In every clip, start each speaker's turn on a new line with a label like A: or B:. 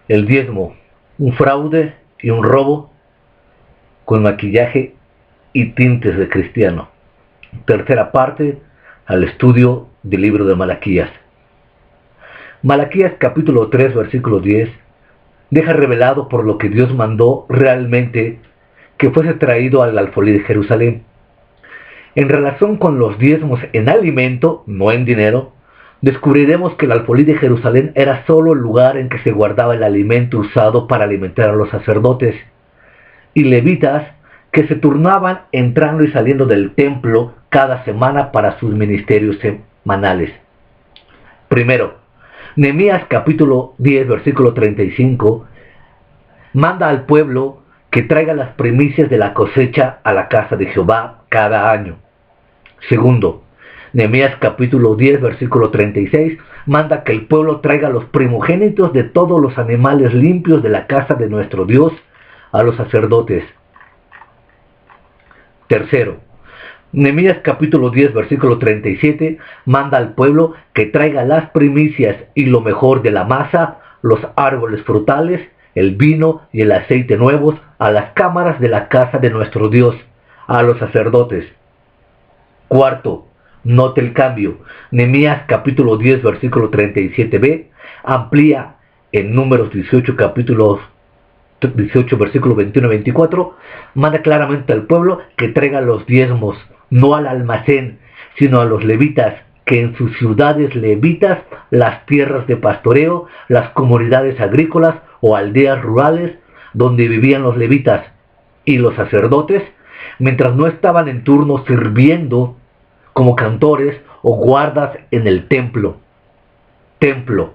A: El diezmo, un fraude y un robo con maquillaje y tintes de cristiano. Tercera parte al estudio del libro de Malaquías. Malaquías capítulo 3 versículo 10 deja revelado por lo que Dios mandó realmente que fuese traído al alfolí de Jerusalén. En relación con los diezmos en alimento, no en dinero, descubriremos que el alfolí de Jerusalén era solo el lugar en que se guardaba el alimento usado para alimentar a los sacerdotes y levitas que se turnaban entrando y saliendo del templo cada semana para sus ministerios semanales. Primero, Nehemías capítulo 10 versículo 35 manda al pueblo que traiga las primicias de la cosecha a la casa de Jehová cada año. Segundo, Nehemías capítulo 10 versículo 36 manda que el pueblo traiga los primogénitos de todos los animales limpios de la casa de nuestro Dios a los sacerdotes. Tercero, Nehemías capítulo 10 versículo 37 manda al pueblo que traiga las primicias y lo mejor de la masa, los árboles frutales, el vino y el aceite nuevos a las cámaras de la casa de nuestro Dios, a los sacerdotes. Cuarto, note el cambio. Nehemías capítulo 10 versículo 37b amplía en Números 18 capítulos 18 versículo 21 y 24, manda claramente al pueblo que traiga los diezmos, no al almacén, sino a los levitas, que en sus ciudades levitas, las tierras de pastoreo, las comunidades agrícolas o aldeas rurales donde vivían los levitas y los sacerdotes, mientras no estaban en turno sirviendo como cantores o guardas en el templo. Templo.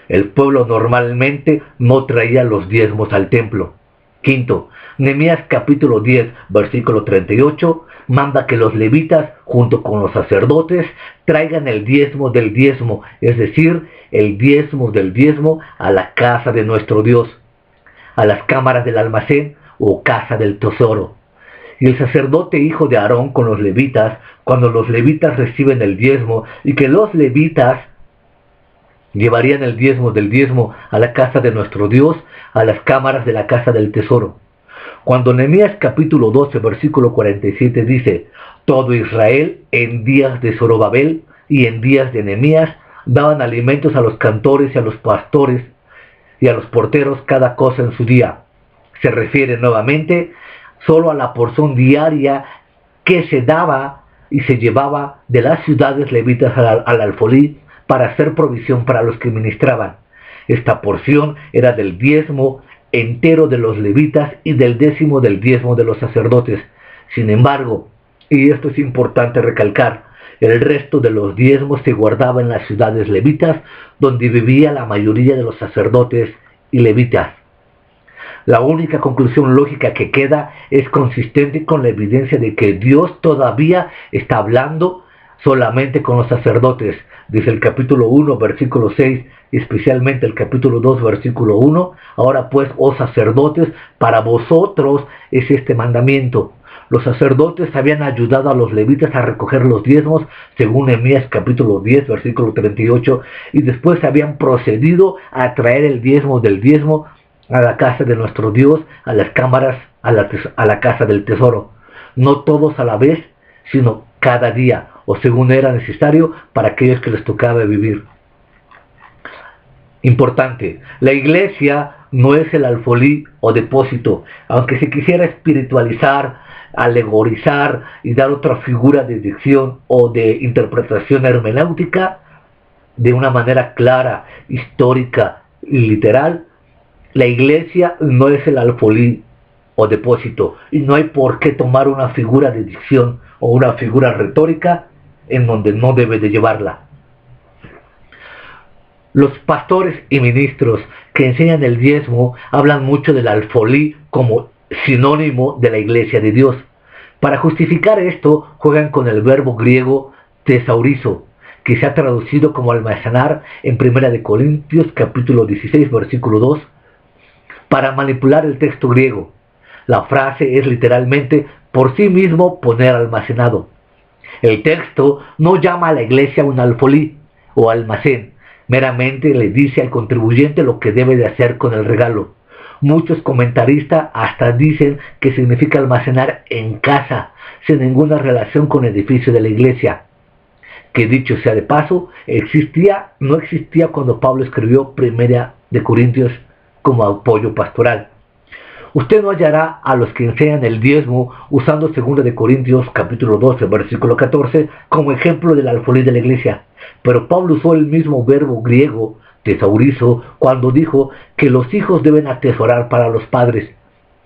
A: El pueblo normalmente no traía los diezmos al templo. Quinto, Nehemías capítulo 10, versículo 38, manda que los levitas, junto con los sacerdotes, traigan el diezmo del diezmo, es decir, el diezmo del diezmo a la casa de nuestro Dios, a las cámaras del almacén o casa del tesoro. Y el sacerdote hijo de Aarón con los levitas, cuando los levitas reciben el diezmo, y que los levitas llevarían el diezmo del diezmo a la casa de nuestro Dios, a las cámaras de la casa del tesoro. Cuando Nehemías capítulo 12 versículo 47 dice: todo Israel en días de Zorobabel y en días de Nehemías daban alimentos a los cantores y a los pastores y a los porteros cada cosa en su día. Se refiere nuevamente solo a la porción diaria que se daba y se llevaba de las ciudades levitas al alfolí para hacer provisión para los que ministraban. Esta porción era del diezmo entero de los levitas y del décimo del diezmo de los sacerdotes. Sin embargo, y esto es importante recalcar, el resto de los diezmos se guardaba en las ciudades levitas, donde vivía la mayoría de los sacerdotes y levitas. La única conclusión lógica que queda es consistente con la evidencia de que Dios todavía está hablando solamente con los sacerdotes. Dice el capítulo 1, versículo 6, y especialmente el capítulo 2, versículo 1, ahora pues, oh sacerdotes, para vosotros es este mandamiento. Los sacerdotes habían ayudado a los levitas a recoger los diezmos, según Nehemías capítulo 10, versículo 38, y después habían procedido a traer el diezmo del diezmo a la casa de nuestro Dios, a las cámaras, a la casa del tesoro. No todos a la vez, sino cada día, o según era necesario para aquellos que les tocaba vivir. Importante, la iglesia no es el alfolí o depósito, aunque se quisiera espiritualizar, alegorizar y dar otra figura de dicción o de interpretación hermenéutica de una manera clara, histórica y literal. La iglesia no es el alfolí o depósito, y no hay por qué tomar una figura de dicción o una figura retórica en donde no debe de llevarla. Los pastores y ministros que enseñan el diezmo hablan mucho del alfolí como sinónimo de la iglesia de Dios. Para justificar esto, juegan con el verbo griego tesaurizo, que se ha traducido como almacenar en 1 Corintios capítulo 16, versículo 2, para manipular el texto griego. La frase es literalmente por sí mismo poner almacenado. El texto no llama a la iglesia un alfolí o almacén, Meramente le dice al contribuyente lo que debe de hacer con el regalo. Muchos comentaristas hasta dicen que significa almacenar en casa, sin ninguna relación con el edificio de la iglesia. Que dicho sea de paso, no existía cuando Pablo escribió Primera de Corintios como apoyo pastoral. Usted no hallará a los que enseñan el diezmo usando 2 de Corintios capítulo 12, versículo 14 como ejemplo del alfolí de la iglesia. Pero Pablo usó el mismo verbo griego, tesaurizo, cuando dijo que los hijos deben atesorar para los padres,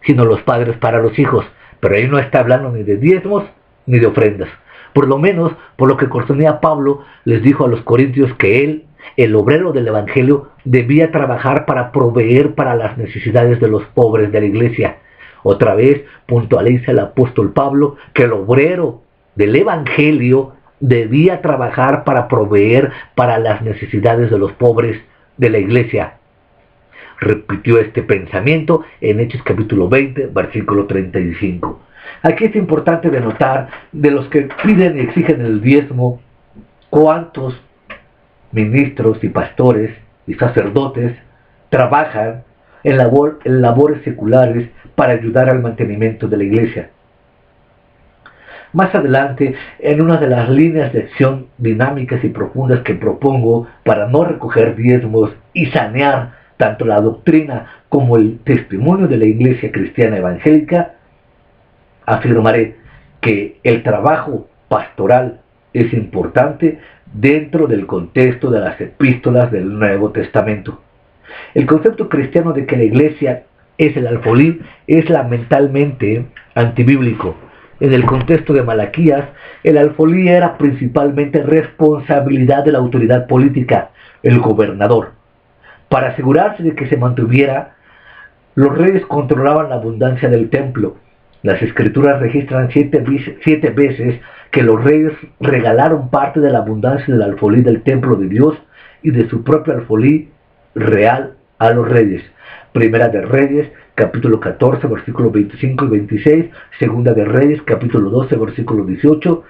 A: sino los padres para los hijos. Pero ahí no está hablando ni de diezmos ni de ofrendas. Por lo menos, por lo que concernía a Pablo, les dijo a los corintios que él, el obrero del evangelio, debía trabajar para proveer para las necesidades de los pobres de la iglesia. Otra vez puntualiza el apóstol Pablo que el obrero del evangelio debía trabajar para proveer para las necesidades de los pobres de la iglesia. Repitió este pensamiento en Hechos capítulo 20, versículo 35. Aquí es importante denotar de los que piden y exigen el diezmo, cuántos ministros y pastores y sacerdotes trabajan en labores seculares para ayudar al mantenimiento de la iglesia. Más adelante, en una de las líneas de acción dinámicas y profundas que propongo para no recoger diezmos y sanear tanto la doctrina como el testimonio de la iglesia cristiana evangélica, afirmaré que el trabajo pastoral es importante dentro del contexto de las epístolas del Nuevo Testamento. El concepto cristiano de que la iglesia es el alfolí es lamentablemente antibíblico. En el contexto de Malaquías, el alfolí era principalmente responsabilidad de la autoridad política, el gobernador. Para asegurarse de que se mantuviera, los reyes controlaban la abundancia del templo. Las escrituras registran 7 veces que los reyes regalaron parte de la abundancia del alfolí del templo de Dios y de su propio alfolí real a los reyes. Primera de Reyes, capítulo 14, versículos 25 y 26, Segunda de Reyes, capítulo 12, versículo 18,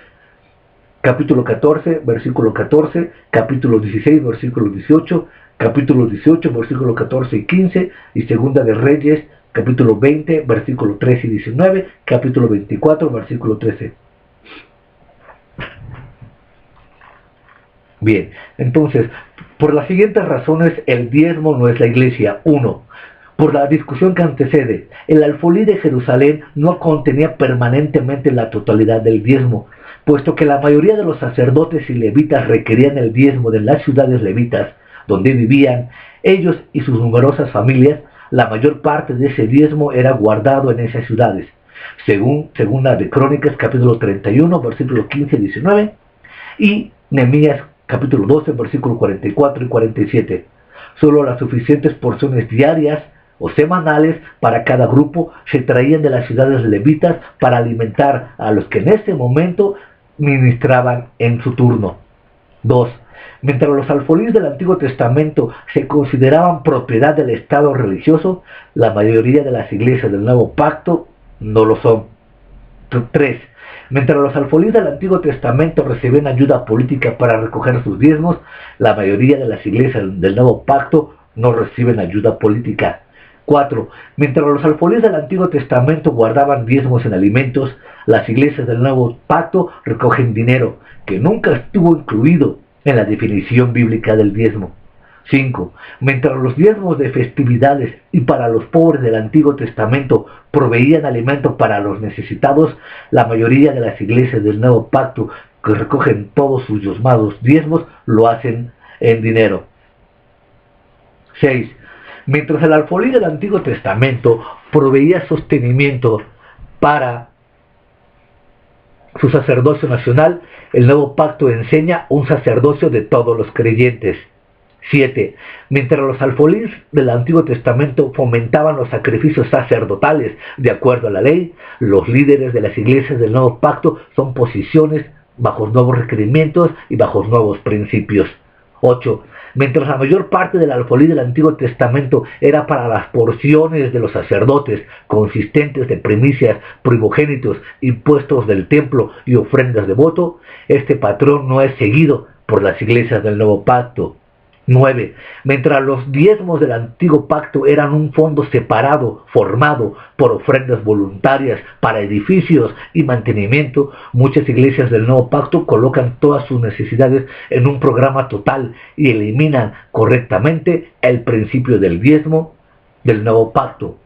A: capítulo 14, versículo 14, capítulo 16, versículo 18, capítulo 18, versículo 14 y 15, y Segunda de Reyes, capítulo 20, versículo 13 y 19, capítulo 24, versículo 13. Bien, entonces, por las siguientes razones, el diezmo no es la iglesia. 1. Por la discusión que antecede, el alfolí de Jerusalén no contenía permanentemente la totalidad del diezmo, puesto que la mayoría de los sacerdotes y levitas requerían el diezmo de las ciudades levitas, donde vivían ellos y sus numerosas familias. La mayor parte de ese diezmo era guardado en esas ciudades, según Segunda de Crónicas, capítulo 31, versículos 15 y 19, y Nehemías, capítulo 12, versículos 44 y 47. Solo las suficientes porciones diarias o semanales para cada grupo se traían de las ciudades levitas para alimentar a los que en ese momento ministraban en su turno. 2. Mientras los alfolíes del Antiguo Testamento se consideraban propiedad del Estado religioso, la mayoría de las iglesias del Nuevo Pacto no lo son. 3. Mientras los alfolíes del Antiguo Testamento recibían ayuda política para recoger sus diezmos, la mayoría de las iglesias del Nuevo Pacto no reciben ayuda política. 4. Mientras los alfolíes del Antiguo Testamento guardaban diezmos en alimentos, las iglesias del Nuevo Pacto recogen dinero, que nunca estuvo incluido en la definición bíblica del diezmo. 5. Mientras los diezmos de festividades y para los pobres del Antiguo Testamento proveían alimento para los necesitados, la mayoría de las iglesias del Nuevo Pacto que recogen todos sus llamados diezmos lo hacen en dinero. 6. Mientras el alfolí del Antiguo Testamento proveía sostenimiento para su sacerdocio nacional, el Nuevo Pacto enseña un sacerdocio de todos los creyentes. 7. Mientras los alfolíes del Antiguo Testamento fomentaban los sacrificios sacerdotales de acuerdo a la ley, los líderes de las iglesias del Nuevo Pacto son posiciones bajo nuevos requerimientos y bajo nuevos principios. 8. Mientras la mayor parte del alfolí del Antiguo Testamento era para las porciones de los sacerdotes, consistentes de primicias, primogénitos, impuestos del templo y ofrendas de voto, este patrón no es seguido por las iglesias del Nuevo Pacto. 9. Mientras los diezmos del antiguo pacto eran un fondo separado, formado por ofrendas voluntarias para edificios y mantenimiento, muchas iglesias del nuevo pacto colocan todas sus necesidades en un programa total y eliminan correctamente el principio del diezmo del nuevo pacto.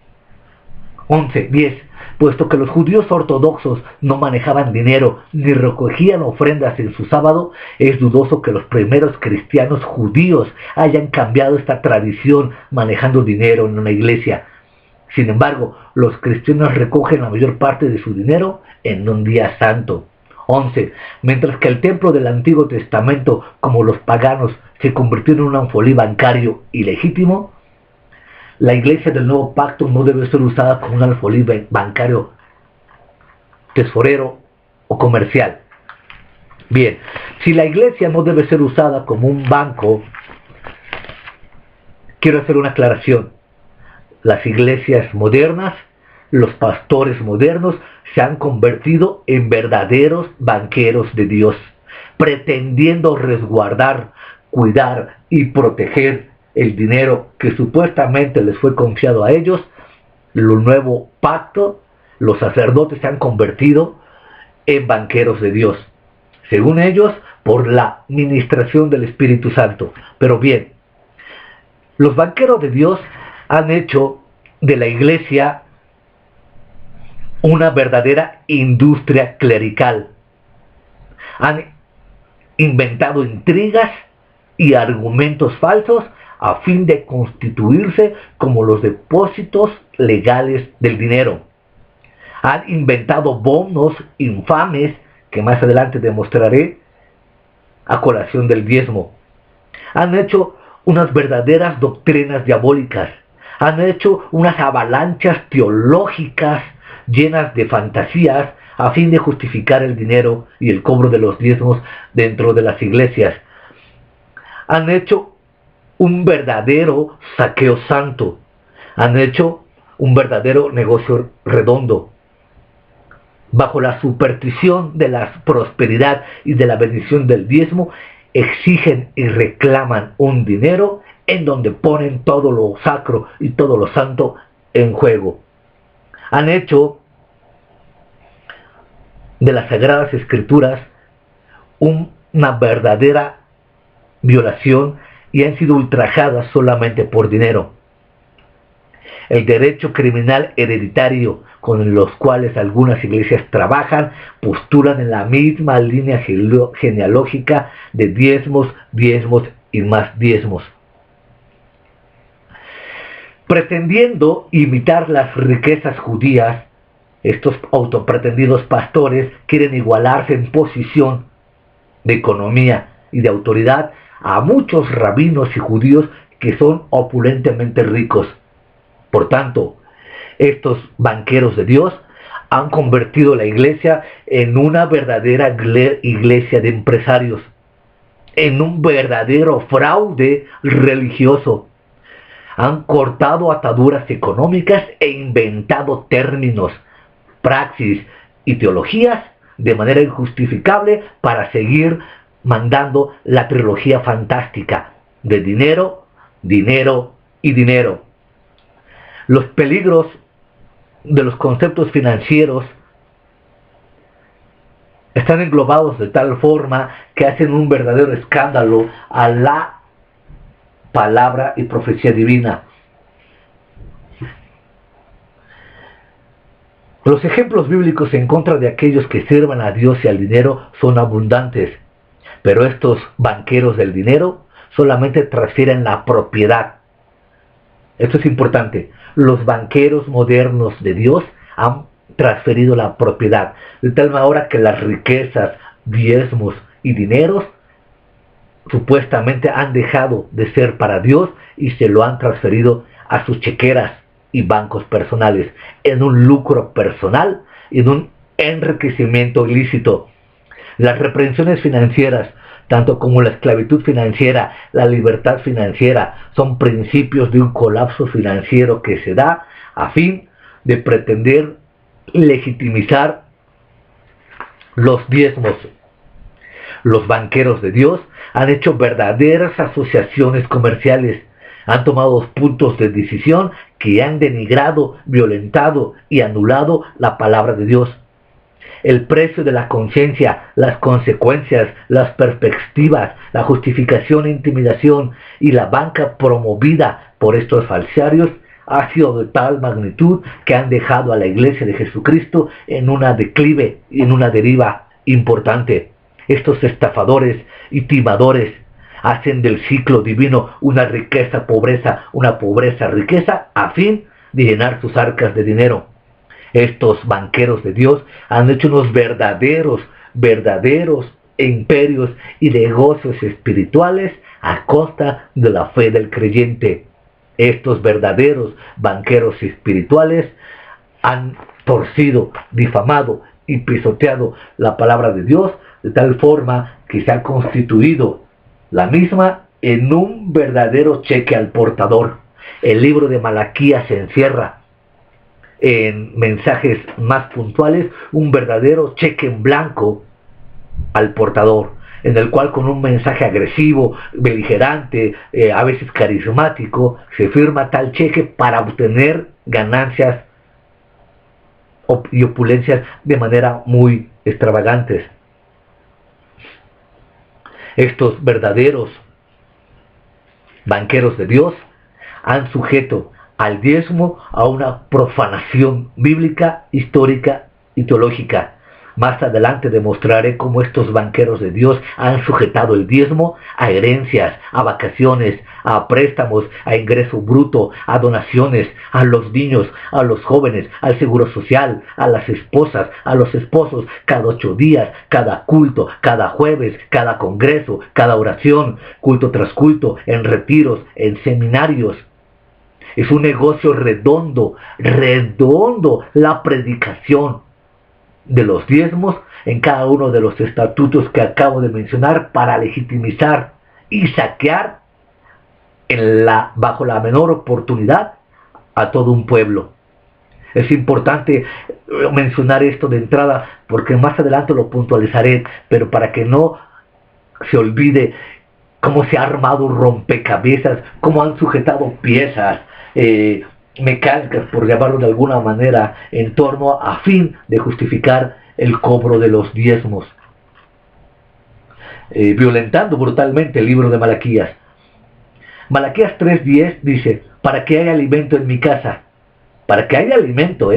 A: 10. Puesto que los judíos ortodoxos no manejaban dinero ni recogían ofrendas en su sábado, es dudoso que los primeros cristianos judíos hayan cambiado esta tradición manejando dinero en una iglesia. Sin embargo, los cristianos recogen la mayor parte de su dinero en un día santo. 11. Mientras que el templo del Antiguo Testamento, como los paganos, se convirtió en un alfolí bancario ilegítimo, la iglesia del nuevo pacto no debe ser usada como un alfolí bancario, tesorero o comercial. Bien, si la iglesia no debe ser usada como un banco, quiero hacer una aclaración. Las iglesias modernas, los pastores modernos, se han convertido en verdaderos banqueros de Dios, pretendiendo resguardar, cuidar y proteger el dinero que supuestamente les fue confiado a ellos. El nuevo pacto, los sacerdotes se han convertido en banqueros de Dios, según ellos, por la ministración del Espíritu Santo. Pero bien, los banqueros de Dios han hecho de la iglesia una verdadera industria clerical. Han inventado intrigas y argumentos falsos a fin de constituirse como los depósitos legales del dinero. Han inventado bonos infames que más adelante demostraré a colación del diezmo. Han hecho unas verdaderas doctrinas diabólicas. Han hecho unas avalanchas teológicas llenas de fantasías a fin de justificar el dinero y el cobro de los diezmos dentro de las iglesias. Han hecho un verdadero saqueo santo. Han hecho un verdadero negocio redondo. Bajo la superstición de la prosperidad y de la bendición del diezmo, exigen y reclaman un dinero en donde ponen todo lo sacro y todo lo santo en juego. Han hecho de las Sagradas Escrituras una verdadera violación y han sido ultrajadas solamente por dinero. El derecho criminal hereditario con los cuales algunas iglesias trabajan postulan en la misma línea genealógica de diezmos, diezmos y más diezmos. Pretendiendo imitar las riquezas judías, estos autopretendidos pastores quieren igualarse en posición de economía y de autoridad a muchos rabinos y judíos que son opulentemente ricos. Por tanto, estos banqueros de Dios han convertido la iglesia en una verdadera iglesia de empresarios, en un verdadero fraude religioso. Han cortado ataduras económicas e inventado términos, praxis y teologías de manera injustificable para seguir mandando la trilogía fantástica de dinero, dinero y dinero. Los peligros de los conceptos financieros están englobados de tal forma que hacen un verdadero escándalo a la palabra y profecía divina. Los ejemplos bíblicos en contra de aquellos que sirvan a Dios y al dinero son abundantes, pero estos banqueros del dinero solamente transfieren la propiedad. Esto es importante. Los banqueros modernos de Dios han transferido la propiedad, de tal manera que las riquezas, diezmos y dineros supuestamente han dejado de ser para Dios y se lo han transferido a sus chequeras y bancos personales, en un lucro personal y en un enriquecimiento ilícito. Las reprensiones financieras, tanto como la esclavitud financiera, la libertad financiera, son principios de un colapso financiero que se da a fin de pretender legitimizar los diezmos. Los banqueros de Dios han hecho verdaderas asociaciones comerciales, han tomado puntos de decisión que han denigrado, violentado y anulado la palabra de Dios. El precio de la conciencia, las consecuencias, las perspectivas, la justificación e intimidación y la banca promovida por estos falsarios ha sido de tal magnitud que han dejado a la iglesia de Jesucristo en una declive y en una deriva importante. Estos estafadores y timadores hacen del ciclo divino una riqueza-pobreza, una pobreza-riqueza, a fin de llenar sus arcas de dinero. Estos banqueros de Dios han hecho unos verdaderos imperios y negocios espirituales a costa de la fe del creyente. Estos verdaderos banqueros espirituales han torcido, difamado y pisoteado la palabra de Dios de tal forma que se ha constituido la misma en un verdadero cheque al portador. El libro de Malaquías se encierra en mensajes más puntuales un verdadero cheque en blanco al portador, en el cual con un mensaje agresivo, beligerante, a veces carismático, se firma tal cheque para obtener ganancias y opulencias de manera muy extravagantes. Estos verdaderos banqueros de Dios han sujeto al diezmo a una profanación bíblica, histórica y teológica. Más adelante demostraré cómo estos banqueros de Dios han sujetado el diezmo a herencias, a vacaciones, a préstamos, a ingreso bruto, a donaciones, a los niños, a los jóvenes, al seguro social, a las esposas, a los esposos, cada 8 días, cada culto, cada jueves, cada congreso, cada oración, culto tras culto, en retiros, en seminarios. Es un negocio redondo la predicación de los diezmos en cada uno de los estatutos que acabo de mencionar para legitimizar y saquear bajo la menor oportunidad a todo un pueblo. Es importante mencionar esto de entrada porque más adelante lo puntualizaré, pero para que no se olvide cómo se ha armado un rompecabezas, cómo han sujetado piezas mecánicas, por llamarlo de alguna manera, en torno a fin de justificar el cobro de los diezmos, violentando brutalmente el libro de Malaquías. Malaquías 3:10 dice: para que haya alimento en mi casa, para que haya alimento,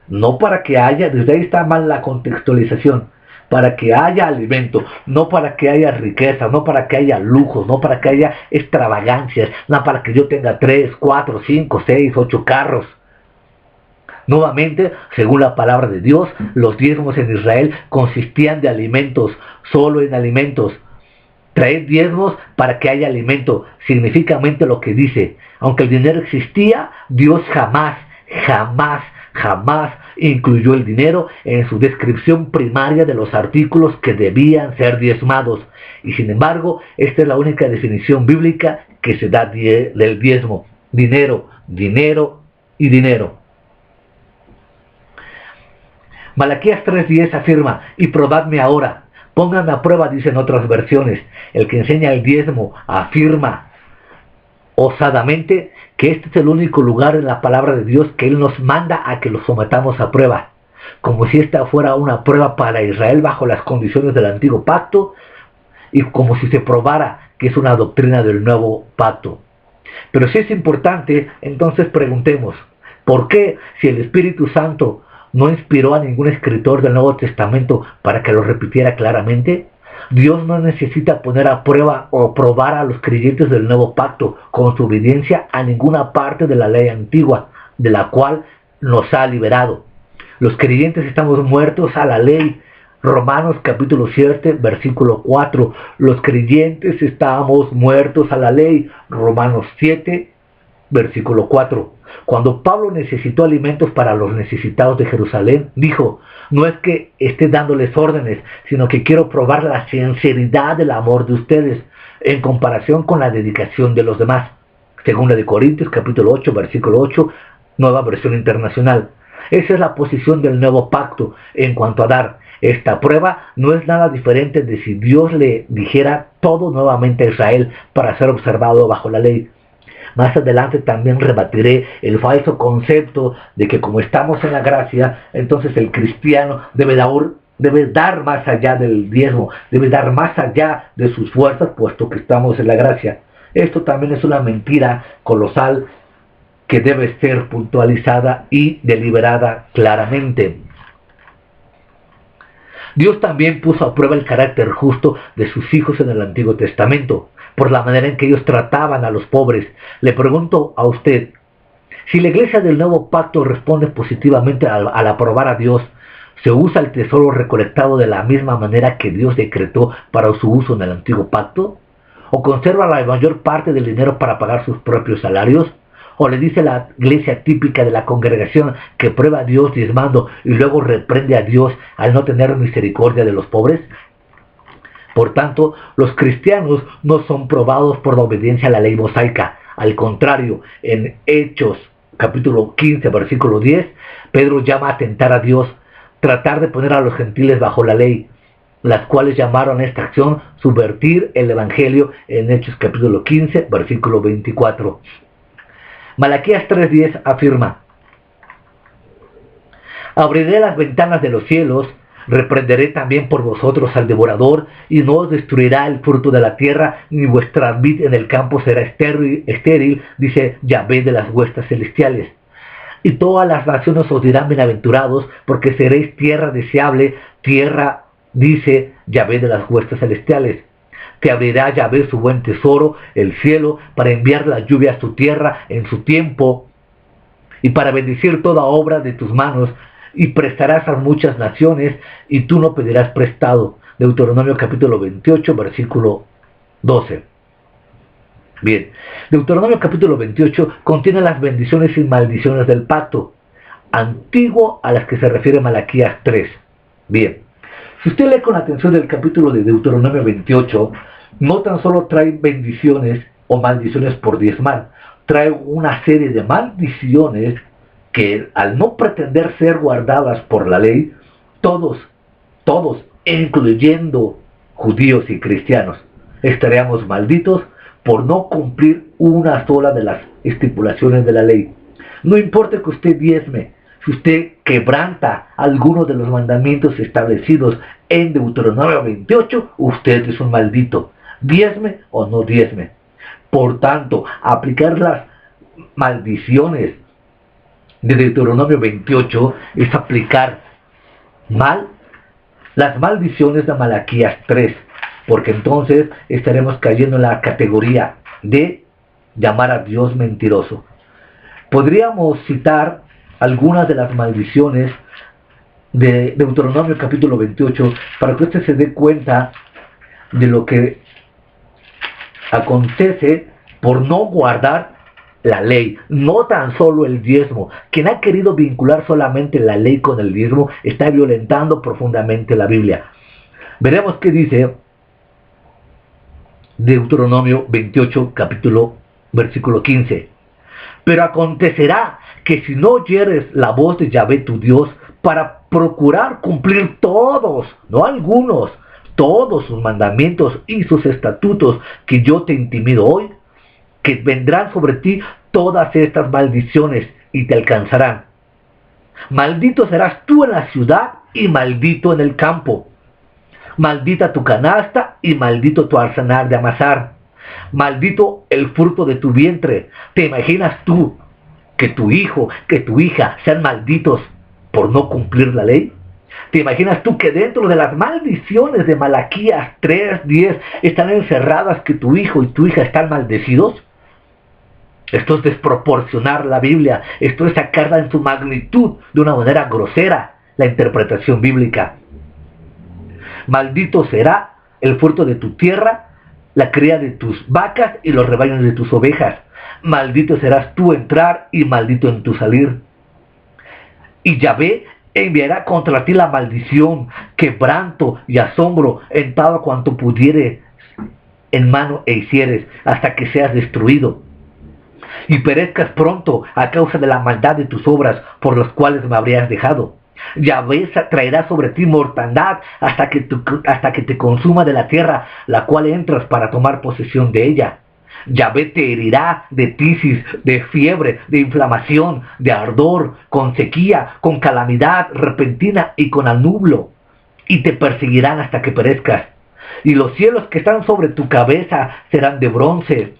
A: no para que haya, desde ahí está mal la contextualización, para que haya alimento, no para que haya riqueza, no para que haya lujos, no para que haya extravagancias, no para que yo tenga 3, 4, 5, 6, 8 carros. Nuevamente, según la palabra de Dios, los diezmos en Israel consistían de alimentos, solo en alimentos. Traed diezmos para que haya alimento, significa lo que dice. Aunque el dinero existía, Dios jamás incluyó el dinero en su descripción primaria de los artículos que debían ser diezmados. Y sin embargo, esta es la única definición bíblica que se da del diezmo: dinero, dinero y dinero. Malaquías 3:10 afirma: y probadme ahora, pónganme a prueba, dicen otras versiones. El que enseña el diezmo afirma osadamente que este es el único lugar en la palabra de Dios que Él nos manda a que lo sometamos a prueba, como si esta fuera una prueba para Israel bajo las condiciones del antiguo pacto y como si se probara que es una doctrina del nuevo pacto. Pero si es importante, entonces preguntemos, ¿por qué, si el Espíritu Santo no inspiró a ningún escritor del Nuevo Testamento para que lo repitiera claramente? Dios no necesita poner a prueba o probar a los creyentes del nuevo pacto con su obediencia a ninguna parte de la ley antigua, de la cual nos ha liberado. Los creyentes estamos muertos a la ley. Romanos capítulo 7, versículo 4. Los creyentes estamos muertos a la ley. Romanos 7, versículo 4. Cuando Pablo necesitó alimentos para los necesitados de Jerusalén, dijo: no es que esté dándoles órdenes, sino que quiero probar la sinceridad del amor de ustedes en comparación con la dedicación de los demás. Segunda de Corintios capítulo 8, versículo 8, nueva versión internacional. Esa es la posición del nuevo pacto en cuanto a dar. Esta prueba no es nada diferente de si Dios le dijera todo nuevamente a Israel para ser observado bajo la ley. Más adelante también rebatiré el falso concepto de que como estamos en la gracia, entonces el cristiano debe dar más allá del diezmo, debe dar más allá de sus fuerzas, puesto que estamos en la gracia. Esto también es una mentira colosal que debe ser puntualizada y deliberada claramente. Dios también puso a prueba el carácter justo de sus hijos en el Antiguo Testamento, por la manera en que ellos trataban a los pobres. Le pregunto a usted, si la iglesia del Nuevo Pacto responde positivamente al aprobar a Dios, ¿se usa el tesoro recolectado de la misma manera que Dios decretó para su uso en el Antiguo Pacto? ¿O conserva la mayor parte del dinero para pagar sus propios salarios? ¿O le dice la iglesia típica de la congregación que prueba a Dios diezmando y luego reprende a Dios al no tener misericordia de los pobres? Por tanto, los cristianos no son probados por la obediencia a la ley mosaica. Al contrario, en Hechos capítulo 15, versículo 10, Pedro llama a atentar a Dios, tratar de poner a los gentiles bajo la ley, las cuales llamaron a esta acción subvertir el evangelio en Hechos capítulo 15, versículo 24. Malaquías 3:10 afirma: abriré las ventanas de los cielos, reprenderé también por vosotros al devorador, y no os destruirá el fruto de la tierra, ni vuestra vid en el campo será estéril, dice Yahvé de las huestes celestiales. Y todas las naciones os dirán bienaventurados, porque seréis tierra deseable, tierra, dice Yahvé de las huestes celestiales. Te abrirá Yahvé su buen tesoro, el cielo, para enviar la lluvia a su tierra en su tiempo, y para bendecir toda obra de tus manos, y prestarás a muchas naciones, y tú no pedirás prestado. Deuteronomio capítulo 28, versículo 12. Bien, Deuteronomio capítulo 28 contiene las bendiciones y maldiciones del pacto, antiguo a las que se refiere Malaquías 3. Bien, si usted lee con atención el capítulo de Deuteronomio 28, no tan solo trae bendiciones o maldiciones por diezmar, trae una serie de maldiciones que al no pretender ser guardadas por la ley, todos, incluyendo judíos y cristianos, estaríamos malditos por no cumplir una sola de las estipulaciones de la ley. No importa que usted diezme, si usted quebranta alguno de los mandamientos establecidos en Deuteronomio 28, usted es un maldito, diezme o no diezme. Por tanto, aplicar las maldiciones de Deuteronomio 28 es aplicar mal las maldiciones de Malaquías 3, porque entonces estaremos cayendo en la categoría de llamar a Dios mentiroso. Podríamos citar algunas de las maldiciones de Deuteronomio capítulo 28 para que usted se dé cuenta de lo que acontece por no guardar la ley, no tan solo el diezmo. Quien ha querido vincular solamente la ley con el diezmo está violentando profundamente la Biblia. Veremos qué dice Deuteronomio 28, versículo 15. Pero acontecerá que si no oyeres la voz de Yahvé tu Dios para procurar cumplir todos, no algunos, todos sus mandamientos y sus estatutos que yo te intimido hoy, que vendrán sobre ti todas estas maldiciones y te alcanzarán. Maldito serás tú en la ciudad y maldito en el campo. Maldita tu canasta y maldito tu arsenal de amasar. Maldito el fruto de tu vientre. ¿Te imaginas tú que tu hijo, que tu hija sean malditos por no cumplir la ley? ¿Te imaginas tú que dentro de las maldiciones de Malaquías 3:10 están encerradas que tu hijo y tu hija están maldecidos? Esto es desproporcionar la Biblia. Esto es sacarla en su magnitud de una manera grosera, la interpretación bíblica. Maldito será el fruto de tu tierra, la cría de tus vacas y los rebaños de tus ovejas. Maldito serás tú entrar y maldito en tu salir. Y Yahvé enviará contra ti la maldición, quebranto y asombro en todo cuanto pudieres en mano e hicieres, hasta que seas destruido y perezcas pronto a causa de la maldad de tus obras por las cuales me habrías dejado. Yahvé traerá sobre ti mortandad hasta que te consuma de la tierra, la cual entras para tomar posesión de ella. Yahvé te herirá de tisis, de fiebre, de inflamación, de ardor, con sequía, con calamidad repentina y con anublo, y te perseguirán hasta que perezcas. Y los cielos que están sobre tu cabeza serán de bronce,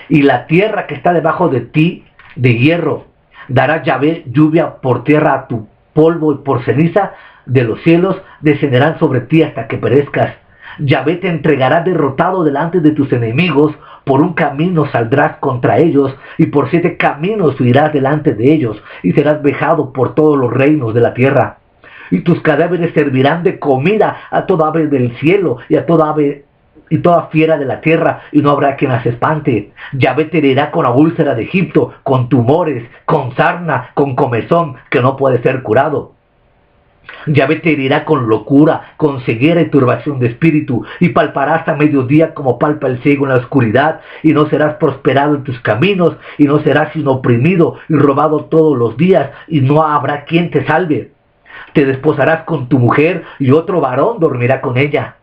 A: y la tierra que está debajo de ti de hierro. Dará Yahvé lluvia por tierra a tu polvo y por ceniza de los cielos descenderán sobre ti hasta que perezcas. Yahvé te entregará derrotado delante de tus enemigos, por un camino saldrás contra ellos, y por 7 caminos huirás delante de ellos, y serás vejado por todos los reinos de la tierra. Y tus cadáveres servirán de comida a toda ave del cielo, y a toda ave y toda fiera de la tierra, y no habrá quien las espante. Yahvé te herirá con la úlcera de Egipto, con tumores, con sarna, con comezón, que no puede ser curado. Yahvé te herirá con locura, con ceguera y turbación de espíritu, y palparás a mediodía como palpa el ciego en la oscuridad, y no serás prosperado en tus caminos, y no serás sino oprimido y robado todos los días, y no habrá quien te salve. Te desposarás con tu mujer, y otro varón dormirá con ella.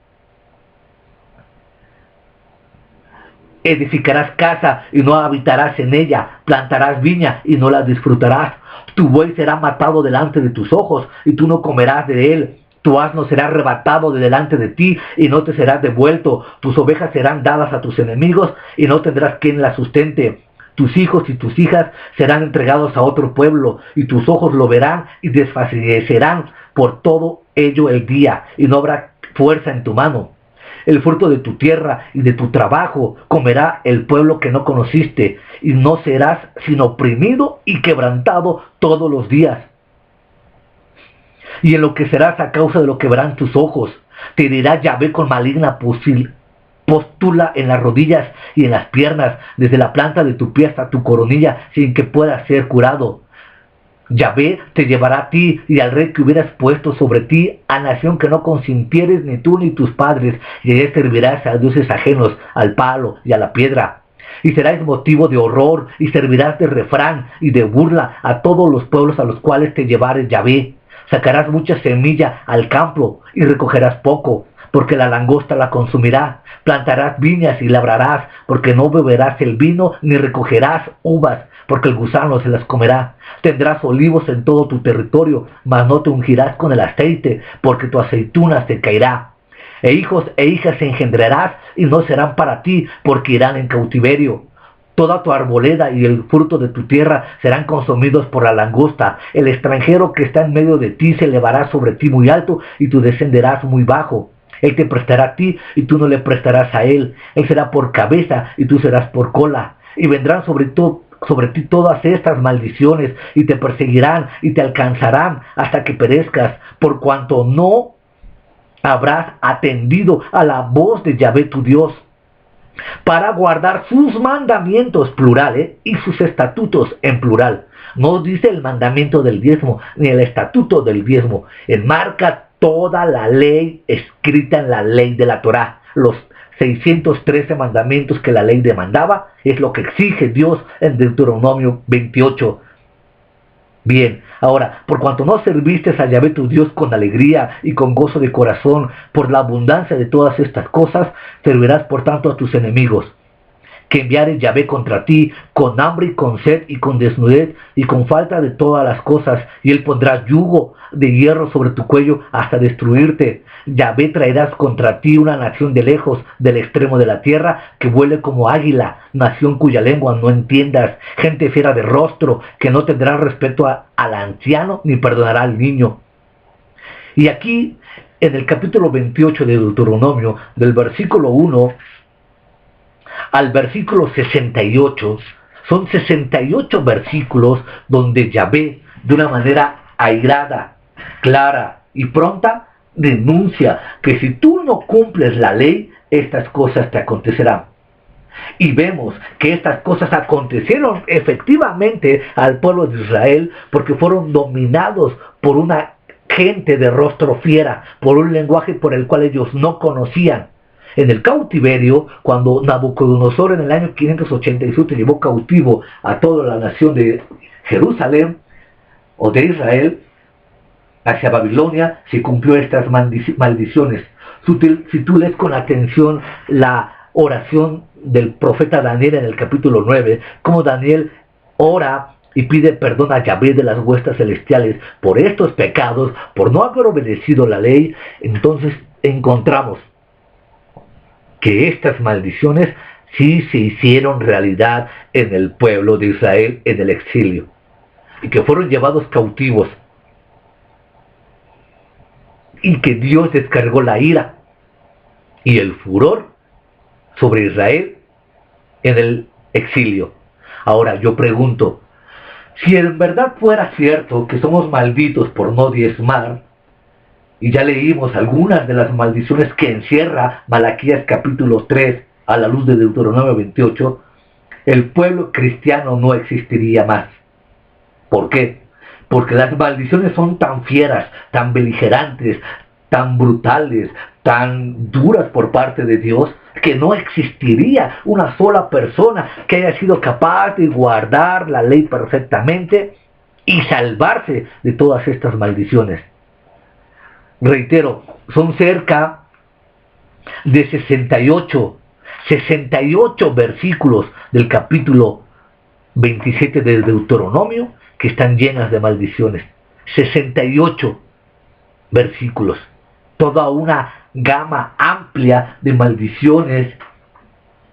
A: Edificarás casa y no habitarás en ella, plantarás viña y no la disfrutarás. Tu buey será matado delante de tus ojos y tú no comerás de él. Tu asno será arrebatado de delante de ti y no te será devuelto. Tus ovejas serán dadas a tus enemigos y no tendrás quien las sustente. Tus hijos y tus hijas serán entregados a otro pueblo y tus ojos lo verán y desfallecerán por todo ello el día y no habrá fuerza en tu mano. El fruto de tu tierra y de tu trabajo comerá el pueblo que no conociste, y no serás sino oprimido y quebrantado todos los días. Y enloquecerás a causa de lo que verán tus ojos. Te herirá Yahvé con maligna póstula en las rodillas y en las piernas, desde la planta de tu pie hasta tu coronilla, sin que puedas ser curado. Yahvé te llevará a ti y al rey que hubieras puesto sobre ti, a nación que no consintieres ni tú ni tus padres, y allí servirás a dioses ajenos, al palo y a la piedra. Y serás motivo de horror, y servirás de refrán y de burla a todos los pueblos a los cuales te llevares Yahvé. Sacarás mucha semilla al campo, y recogerás poco, porque la langosta la consumirá. Plantarás viñas y labrarás, porque no beberás el vino, ni recogerás uvas, porque el gusano se las comerá. Tendrás olivos en todo tu territorio, mas no te ungirás con el aceite, porque tu aceituna se caerá. E hijos e hijas engendrarás, y no serán para ti, porque irán en cautiverio. Toda tu arboleda y el fruto de tu tierra serán consumidos por la langosta. El extranjero que está en medio de ti se elevará sobre ti muy alto, y tú descenderás muy bajo. Él te prestará a ti, y tú no le prestarás a él. Él será por cabeza, y tú serás por cola. Y vendrán sobre ti todas estas maldiciones, y te perseguirán, y te alcanzarán hasta que perezcas, por cuanto no habrás atendido a la voz de Yahvé tu Dios, para guardar sus mandamientos, plural, y sus estatutos, en plural. No dice el mandamiento del diezmo, ni el estatuto del diezmo. Enmarca toda la ley escrita en la ley de la Torá. Los 613 mandamientos que la ley demandaba es lo que exige Dios en Deuteronomio 28. Bien, ahora, por cuanto no serviste a Yahvé tu Dios con alegría y con gozo de corazón, por la abundancia de todas estas cosas, servirás por tanto a tus enemigos, que enviare Yahvé contra ti, con hambre y con sed y con desnudez y con falta de todas las cosas, y él pondrá yugo de hierro sobre tu cuello hasta destruirte. Yahvé traerás contra ti una nación de lejos, del extremo de la tierra, que vuele como águila, nación cuya lengua no entiendas, gente fiera de rostro, que no tendrá respeto al anciano, ni perdonará al niño. Y aquí, en el capítulo 28 de Deuteronomio, del versículo 1 al versículo 68, son 68 versículos donde Yahvé, de una manera airada, clara y pronta, denuncia que si tú no cumples la ley, estas cosas te acontecerán. Y vemos que estas cosas acontecieron efectivamente al pueblo de Israel, porque fueron dominados por una gente de rostro fiera, por un lenguaje por el cual ellos no conocían. En el cautiverio, cuando Nabucodonosor en el año 587 llevó cautivo a toda la nación de Jerusalén o de Israel, hacia Babilonia, se cumplió estas maldiciones. Si tú lees con atención la oración del profeta Daniel en el capítulo 9, como Daniel ora y pide perdón a Yahvé de las huestes celestiales por estos pecados, por no haber obedecido la ley, entonces encontramos que estas maldiciones sí se hicieron realidad en el pueblo de Israel en el exilio, y que fueron llevados cautivos, y que Dios descargó la ira y el furor sobre Israel en el exilio. Ahora yo pregunto, si en verdad fuera cierto que somos malditos por no diezmar, y ya leímos algunas de las maldiciones que encierra Malaquías capítulo 3 a la luz de Deuteronomio 28, el pueblo cristiano no existiría más. ¿Por qué? Porque las maldiciones son tan fieras, tan beligerantes, tan brutales, tan duras por parte de Dios, que no existiría una sola persona que haya sido capaz de guardar la ley perfectamente y salvarse de todas estas maldiciones. Reitero, son cerca de 68 versículos del capítulo 27 del Deuteronomio que están llenas de maldiciones. 68 versículos. Toda una gama amplia de maldiciones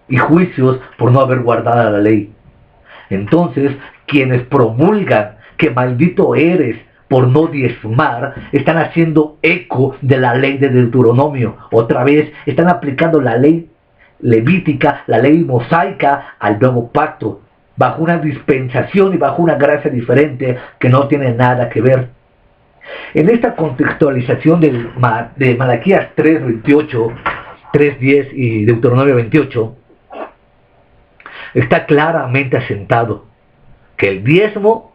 A: y juicios por no haber guardado la ley. Entonces, quienes promulgan que maldito eres por no diezmar, están haciendo eco de la ley de Deuteronomio. Otra vez, están aplicando la ley levítica, la ley mosaica al nuevo pacto, bajo una dispensación y bajo una gracia diferente que no tiene nada que ver. En esta contextualización de Malaquías 3:28, 3:10 y Deuteronomio 28, está claramente asentado que el diezmo,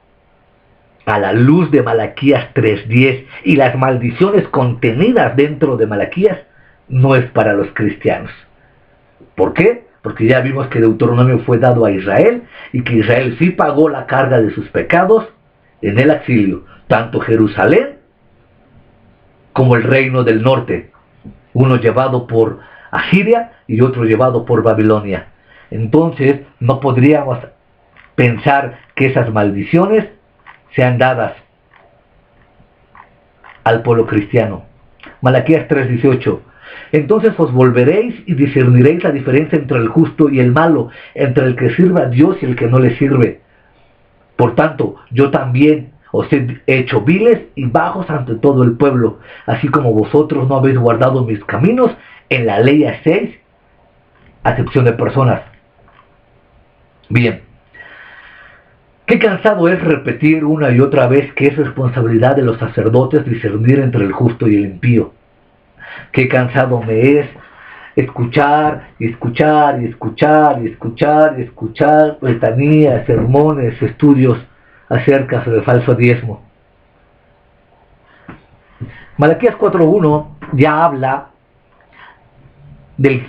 A: a la luz de Malaquías 3:10 y las maldiciones contenidas dentro de Malaquías, no es para los cristianos. ¿Por qué? Porque ya vimos que Deuteronomio fue dado a Israel y que Israel sí pagó la carga de sus pecados en el exilio, tanto Jerusalén como el reino del norte, uno llevado por Asiria y otro llevado por Babilonia. Entonces no podríamos pensar que esas maldiciones sean dadas al pueblo cristiano. Malaquías 3:18. Entonces os volveréis y discerniréis la diferencia entre el justo y el malo, entre el que sirve a Dios y el que no le sirve. Por tanto, yo también os he hecho viles y bajos ante todo el pueblo, así como vosotros no habéis guardado mis caminos, en la ley hacéis acepción de personas. Bien, qué cansado es repetir una y otra vez que es responsabilidad de los sacerdotes discernir entre el justo y el impío. Qué cansado me es escuchar y escuchar y escuchar y escuchar y escuchar letanías, sermones, estudios acerca del falso diezmo. Malaquías 4:1 ya habla del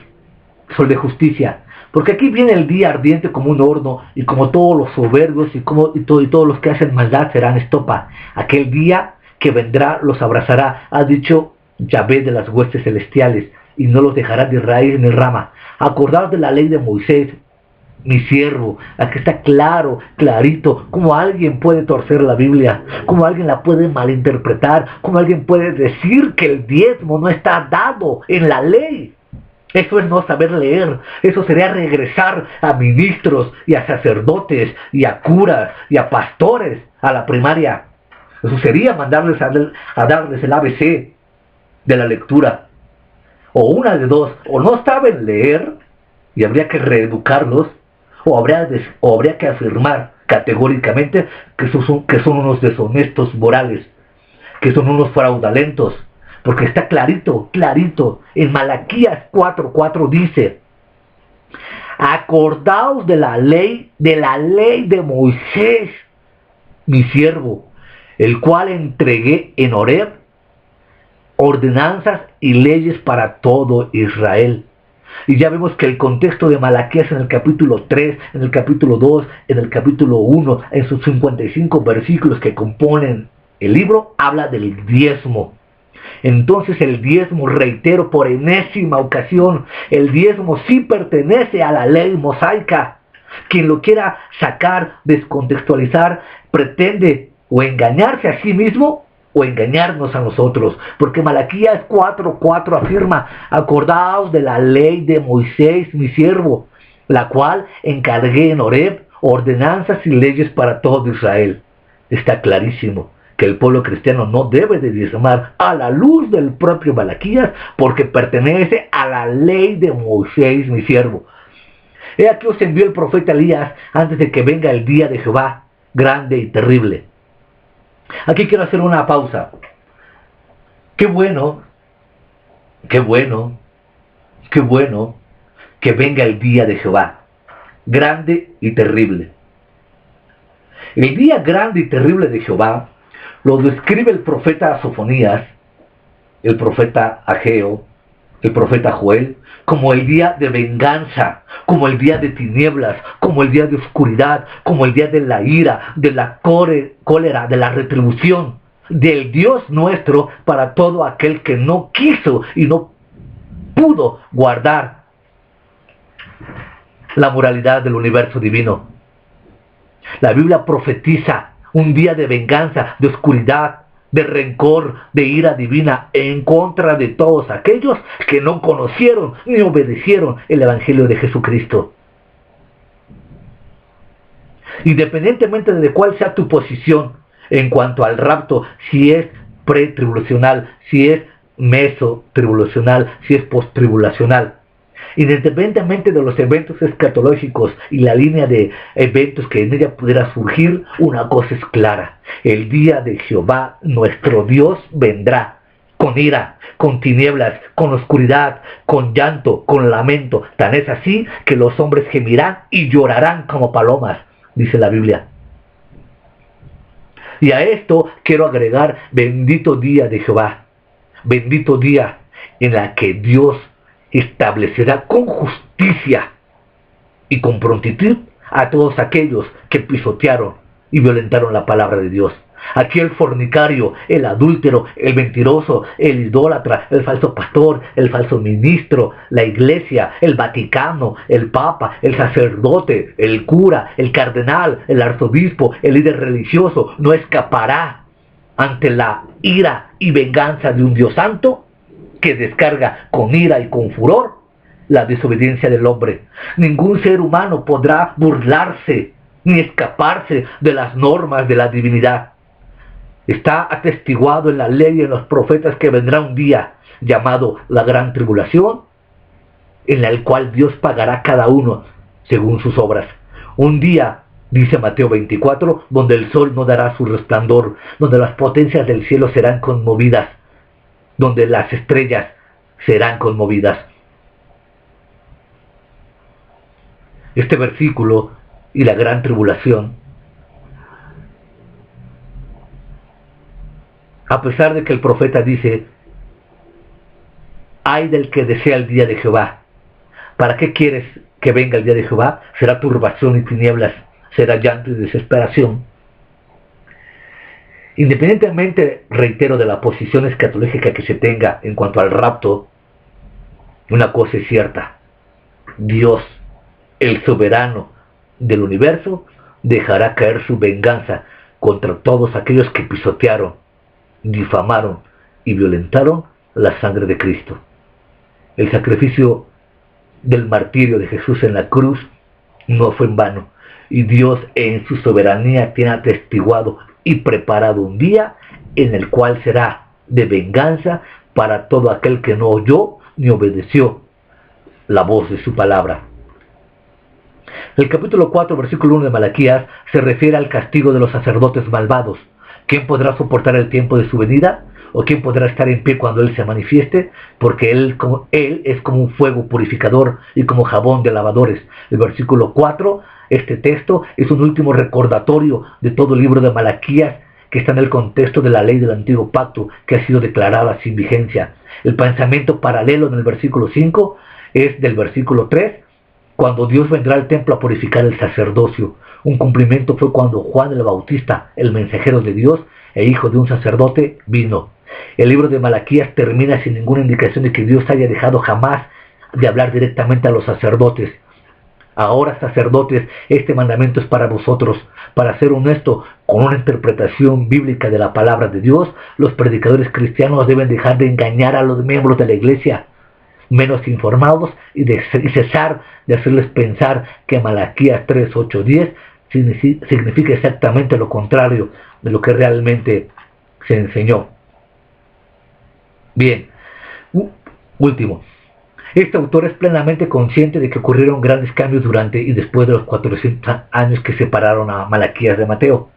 A: sol de justicia, porque aquí viene el día ardiente como un horno, y como todos los soberbios y todos los que hacen maldad serán estopa. Aquel día que vendrá los abrazará, ha dicho Yahvé de las huestes celestiales, y no los dejará de raíz ni rama. Acordaos de la ley de Moisés, mi siervo. Aquí está claro, clarito, cómo alguien puede torcer la Biblia, cómo alguien la puede malinterpretar, cómo alguien puede decir que el diezmo no está dado en la ley. Eso es no saber leer. Eso sería regresar a ministros y a sacerdotes y a curas y a pastores a la primaria. Eso sería mandarles a darles el ABC de la lectura. O una de dos, o no saben leer y habría que reeducarlos, o habría que afirmar categóricamente que son unos deshonestos morales, que son unos fraudulentos, porque está clarito, clarito, en Malaquías 4:4 dice: acordaos de la ley de Moisés, mi siervo, el cual entregué en Horeb, ordenanzas y leyes para todo Israel. Y ya vemos que el contexto de Malaquías en el capítulo 3, en el capítulo 2, en el capítulo 1, en sus 55 versículos que componen El libro habla del diezmo. Entonces el diezmo, reitero por enésima ocasión, el diezmo sí pertenece a la ley mosaica. Quien lo quiera sacar, descontextualizar, pretende o engañarse a sí mismo o engañarnos a nosotros, porque Malaquías 4:4 afirma: acordaos de la ley de Moisés mi siervo, la cual encargué en Horeb, ordenanzas y leyes para todo Israel. Está clarísimo que el pueblo cristiano no debe de diezmar a la luz del propio Malaquías, porque pertenece a la ley de Moisés mi siervo. He aquí os envió el profeta Elías antes de que venga el día de Jehová, grande y terrible. Aquí quiero hacer una pausa. Qué bueno que venga el día de Jehová, grande y terrible. El día grande y terrible de Jehová lo describe el profeta Sofonías, el profeta Ageo, el profeta Joel, como el día de venganza, como el día de tinieblas, como el día de oscuridad, como el día de la ira, de la cólera, de la retribución, del Dios nuestro para todo aquel que no quiso y no pudo guardar la moralidad del universo divino. La Biblia profetiza un día de venganza, de oscuridad, de rencor, de ira divina en contra de todos aquellos que no conocieron ni obedecieron el Evangelio de Jesucristo. Independientemente de cuál sea tu posición en cuanto al rapto, si es pretribulacional, si es mesotribulacional, si es posttribulacional, independientemente de los eventos escatológicos y la línea de eventos que en ella pudiera surgir, una cosa es clara: el día de Jehová nuestro Dios vendrá con ira, con tinieblas, con oscuridad, con llanto, con lamento. Tan es así que los hombres gemirán y llorarán como palomas, dice la Biblia. Y a esto quiero agregar: bendito día de Jehová, bendito día en la que Dios establecerá con justicia y con prontitud a todos aquellos que pisotearon y violentaron la palabra de Dios. Aquí el fornicario, el adúltero, el mentiroso, el idólatra, el falso pastor, el falso ministro, la iglesia, el Vaticano, el papa, el sacerdote, el cura, el cardenal, el arzobispo, el líder religioso no escapará ante la ira y venganza de un Dios santo que descarga con ira y con furor la desobediencia del hombre. Ningún ser humano podrá burlarse ni escaparse de las normas de la divinidad. Está atestiguado en la ley y en los profetas que vendrá un día llamado la gran tribulación, en el cual Dios pagará a cada uno según sus obras. Un día, dice Mateo 24, donde el sol no dará su resplandor, donde las potencias del cielo serán conmovidas, donde las estrellas serán conmovidas. Este versículo y la gran tribulación, a pesar de que el profeta dice: ay del que desea el día de Jehová. ¿Para qué quieres que venga el día de Jehová? Será turbación y tinieblas, será llanto y desesperación. Independientemente, reitero, de la posición escatológica que se tenga en cuanto al rapto, una cosa es cierta: Dios, el soberano del universo, dejará caer su venganza contra todos aquellos que pisotearon, difamaron y violentaron la sangre de Cristo. El sacrificio del martirio de Jesús en la cruz no fue en vano, y Dios en su soberanía tiene atestiguado y preparado un día en el cual será de venganza para todo aquel que no oyó ni obedeció la voz de su palabra. El capítulo 4, versículo 1 de Malaquías se refiere al castigo de los sacerdotes malvados. ¿Quién podrá soportar el tiempo de su venida? ¿O quién podrá estar en pie cuando Él se manifieste? Porque Él es como un fuego purificador y como jabón de lavadores. El versículo 4, este texto, es un último recordatorio de todo el libro de Malaquías, que está en el contexto de la ley del antiguo pacto, que ha sido declarada sin vigencia. El pensamiento paralelo en el versículo 5 es del versículo 3, cuando Dios vendrá al templo a purificar el sacerdocio. Un cumplimiento fue cuando Juan el Bautista, el mensajero de Dios, e hijo de un sacerdote, vino. El libro de Malaquías termina sin ninguna indicación de que Dios haya dejado jamás de hablar directamente a los sacerdotes. Ahora, sacerdotes, este mandamiento es para vosotros. Para ser honesto, con una interpretación bíblica de la palabra de Dios, los predicadores cristianos deben dejar de engañar a los miembros de la iglesia menos informados y cesar de hacerles pensar que Malaquías 3, 8, 10 significa exactamente lo contrario de lo que realmente se enseñó. Bien, último. Este autor es plenamente consciente de que ocurrieron grandes cambios durante y después de los 400 años que separaron a Malaquías de Mateo.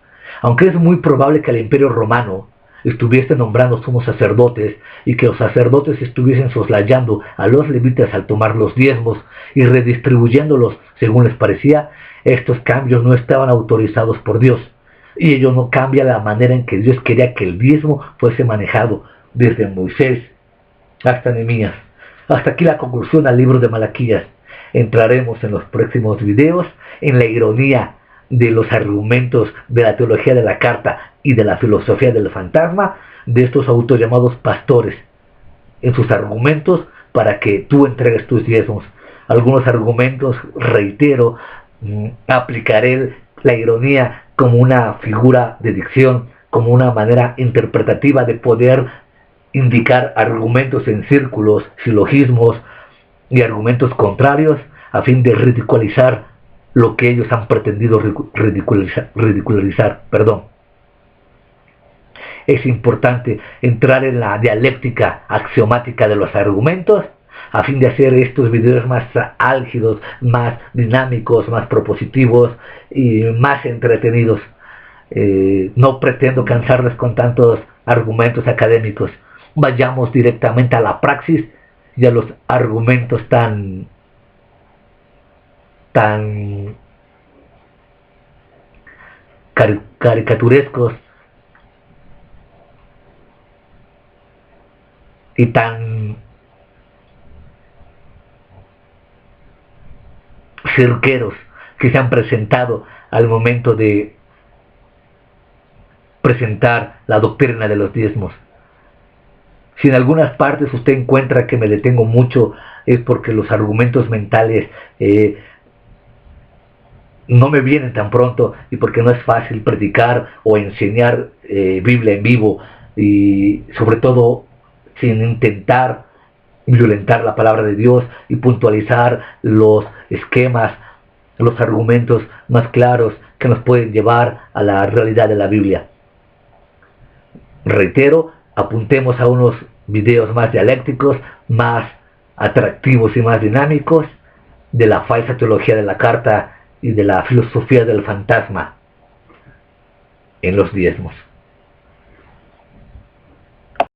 A: Aunque es muy probable que el Imperio Romano estuviese nombrando sumos sacerdotes y que los sacerdotes estuviesen soslayando a los levitas al tomar los diezmos y redistribuyéndolos según les parecía, estos cambios no estaban autorizados por Dios. Y ello no cambia la manera en que Dios quería que el diezmo fuese manejado desde Moisés hasta Nehemías. Hasta aquí la conclusión al libro de Malaquías. Entraremos en los próximos videos en la ironía de los argumentos de la teología de la carta y de la filosofía del fantasma de estos autores llamados pastores, en sus argumentos para que tú entregues tus diezmos. Algunos argumentos, reitero, aplicaré la ironía como una figura de dicción, como una manera interpretativa de poder indicar argumentos en círculos, silogismos y argumentos contrarios a fin de ridiculizar lo que ellos han pretendido ridiculizar. Es importante entrar en la dialéctica axiomática de los argumentos a fin de hacer estos videos más álgidos, más dinámicos, más propositivos y más entretenidos. No pretendo cansarles con tantos argumentos académicos. Vayamos directamente a la praxis y a los argumentos tan caricaturescos y tan cirqueros que se han presentado al momento de presentar la doctrina de los diezmos. Si en algunas partes usted encuentra que me detengo mucho, es porque los argumentos mentales no me vienen tan pronto y porque no es fácil predicar o enseñar Biblia en vivo, y sobre todo sin intentar violentar la palabra de Dios y puntualizar los esquemas, los argumentos más claros que nos pueden llevar a la realidad de la Biblia. Reitero, apuntemos a unos videos más dialécticos, más atractivos y más dinámicos de la falsa teología de la carta y de la filosofía del fantasma en los diezmos.